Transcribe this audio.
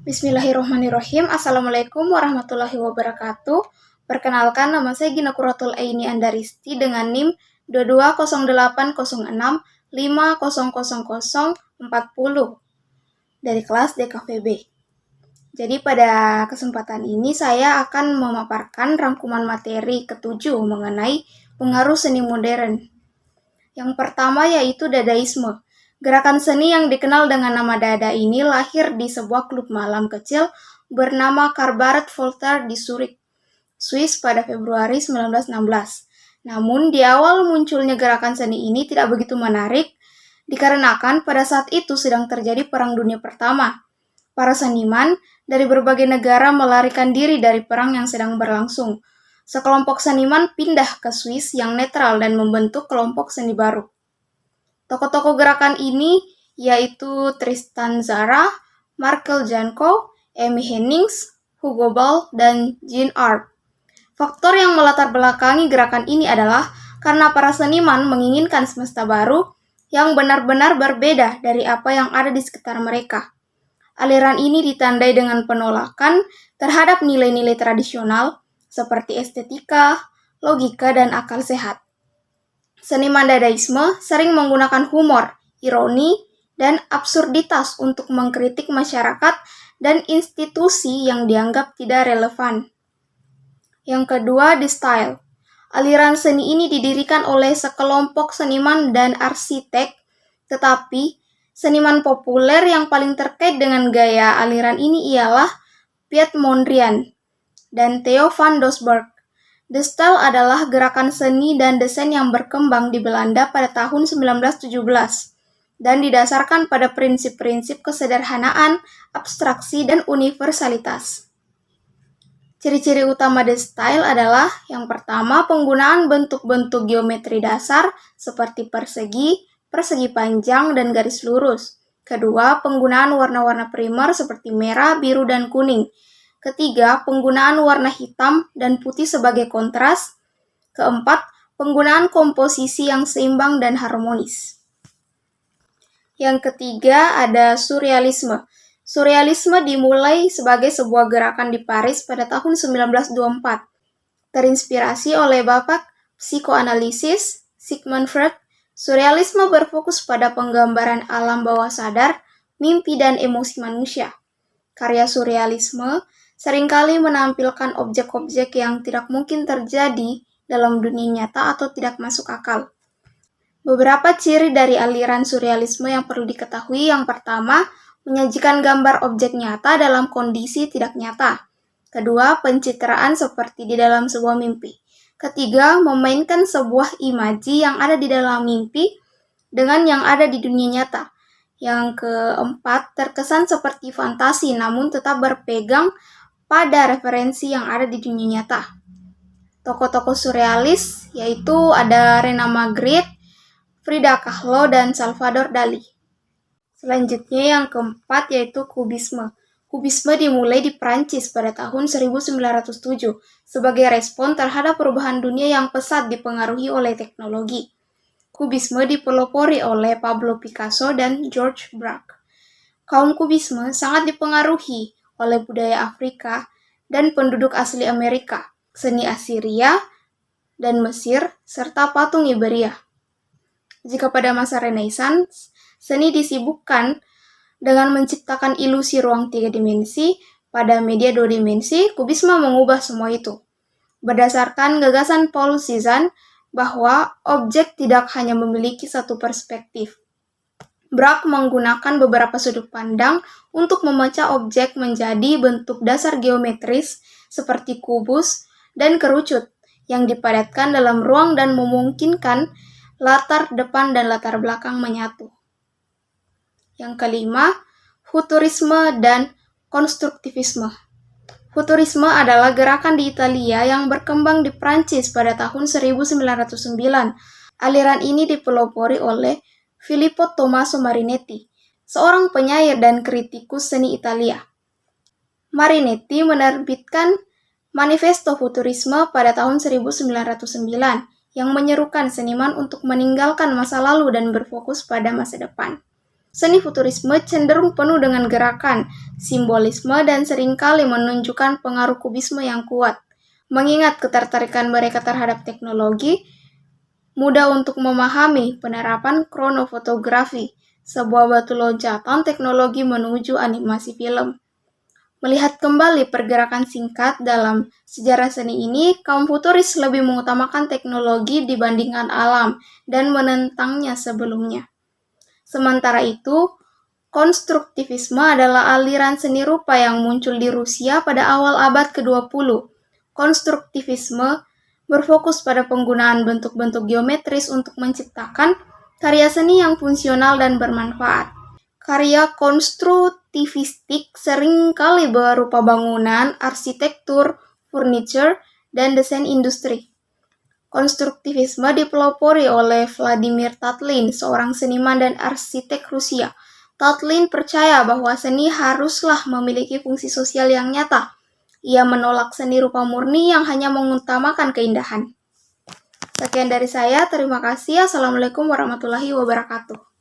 Bismillahirrahmanirrahim. Assalamualaikum warahmatullahi wabarakatuh. Perkenalkan, nama saya Gina Quratul Aini Andaristi dengan NIM 220806500040 dari kelas DKVB. Jadi pada kesempatan ini saya akan memaparkan rangkuman materi ke-7 mengenai pengaruh seni modern. Yang pertama yaitu Dadaisme. Gerakan seni yang dikenal dengan nama Dada ini lahir di sebuah klub malam kecil bernama Cabaret Voltaire di Zurich, Swiss pada Februari 1916. Namun di awal munculnya gerakan seni ini tidak begitu menarik dikarenakan pada saat itu sedang terjadi Perang Dunia Pertama. Para seniman dari berbagai negara melarikan diri dari perang yang sedang berlangsung. Sekelompok seniman pindah ke Swiss yang netral dan membentuk kelompok seni baru. Tokoh-tokoh gerakan ini yaitu Tristan Tzara, Marcel Janko, Amy Hennings, Hugo Ball, dan Jean Arp. Faktor yang melatar belakangi gerakan ini adalah karena para seniman menginginkan semesta baru yang benar-benar berbeda dari apa yang ada di sekitar mereka. Aliran ini ditandai dengan penolakan terhadap nilai-nilai tradisional seperti estetika, logika, dan akal sehat. Seniman Dadaisme sering menggunakan humor, ironi, dan absurditas untuk mengkritik masyarakat dan institusi yang dianggap tidak relevan. Yang kedua, The Style. Aliran seni ini didirikan oleh sekelompok seniman dan arsitek, tetapi seniman populer yang paling terkait dengan gaya aliran ini ialah Piet Mondrian dan Theo van Doesburg. The Style adalah gerakan seni dan desain yang berkembang di Belanda pada tahun 1917 dan didasarkan pada prinsip-prinsip kesederhanaan, abstraksi, dan universalitas. Ciri-ciri utama The Style adalah yang pertama, penggunaan bentuk-bentuk geometri dasar seperti persegi, persegi panjang, dan garis lurus. Kedua, penggunaan warna-warna primer seperti merah, biru, dan kuning. Ketiga, penggunaan warna hitam dan putih sebagai kontras. Keempat, penggunaan komposisi yang seimbang dan harmonis. Yang ketiga ada Surrealisme. Surrealisme dimulai sebagai sebuah gerakan di Paris pada tahun 1924. Terinspirasi oleh bapak psikoanalisis Sigmund Freud, surrealisme berfokus pada penggambaran alam bawah sadar, mimpi, dan emosi manusia. Karya surrealisme seringkali menampilkan objek-objek yang tidak mungkin terjadi dalam dunia nyata atau tidak masuk akal. Beberapa ciri dari aliran surrealisme yang perlu diketahui, yang pertama, menyajikan gambar objek nyata dalam kondisi tidak nyata. Kedua, pencitraan seperti di dalam sebuah mimpi. Ketiga, memainkan sebuah imaji yang ada di dalam mimpi dengan yang ada di dunia nyata. Yang keempat, terkesan seperti fantasi namun tetap berpegang pada referensi yang ada di dunia nyata. Tokoh-tokoh surrealis yaitu ada Rena Magritte, Frida Kahlo, dan Salvador Dali. Selanjutnya yang keempat yaitu Kubisme. Kubisme dimulai di Prancis pada tahun 1907 sebagai respon terhadap perubahan dunia yang pesat dipengaruhi oleh teknologi. Kubisme dipelopori oleh Pablo Picasso dan George Braque. Kaum Kubisme sangat dipengaruhi oleh budaya Afrika dan penduduk asli Amerika, seni Assyria dan Mesir, serta patung Iberia. Jika pada masa Renaissance, seni disibukkan dengan menciptakan ilusi ruang 3 dimensi pada media 2 dimensi, Kubisme mengubah semua itu. Berdasarkan gagasan Paul Cézanne bahwa objek tidak hanya memiliki satu perspektif. Braque menggunakan beberapa sudut pandang untuk memecah objek menjadi bentuk dasar geometris seperti kubus dan kerucut yang dipadatkan dalam ruang dan memungkinkan latar depan dan latar belakang menyatu. Yang kelima, Futurisme dan Konstruktivisme. Futurisme adalah gerakan di Italia yang berkembang di Prancis pada tahun 1909. Aliran ini dipelopori oleh Filippo Tommaso Marinetti, seorang penyair dan kritikus seni Italia. Marinetti menerbitkan Manifesto Futurisme pada tahun 1909 yang menyerukan seniman untuk meninggalkan masa lalu dan berfokus pada masa depan. Seni futurisme cenderung penuh dengan gerakan, simbolisme, dan seringkali menunjukkan pengaruh kubisme yang kuat. Mengingat ketertarikan mereka terhadap teknologi, mudah untuk memahami penerapan kronofotografi, sebuah batu loncatan teknologi menuju animasi film. Melihat kembali pergerakan singkat dalam sejarah seni ini, kaum futuris lebih mengutamakan teknologi dibandingkan alam dan menentangnya sebelumnya. Sementara itu, konstruktivisme adalah aliran seni rupa yang muncul di Rusia pada awal abad ke-20. Konstruktivisme berfokus pada penggunaan bentuk-bentuk geometris untuk menciptakan karya seni yang fungsional dan bermanfaat. Karya konstruktivistik seringkali berupa bangunan, arsitektur, furniture, dan desain industri. Konstruktivisme dipelopori oleh Vladimir Tatlin, seorang seniman dan arsitek Rusia. Tatlin percaya bahwa seni haruslah memiliki fungsi sosial yang nyata. Ia menolak seni rupa murni yang hanya mengutamakan keindahan. Sekian dari saya, terima kasih. Assalamualaikum warahmatullahi wabarakatuh.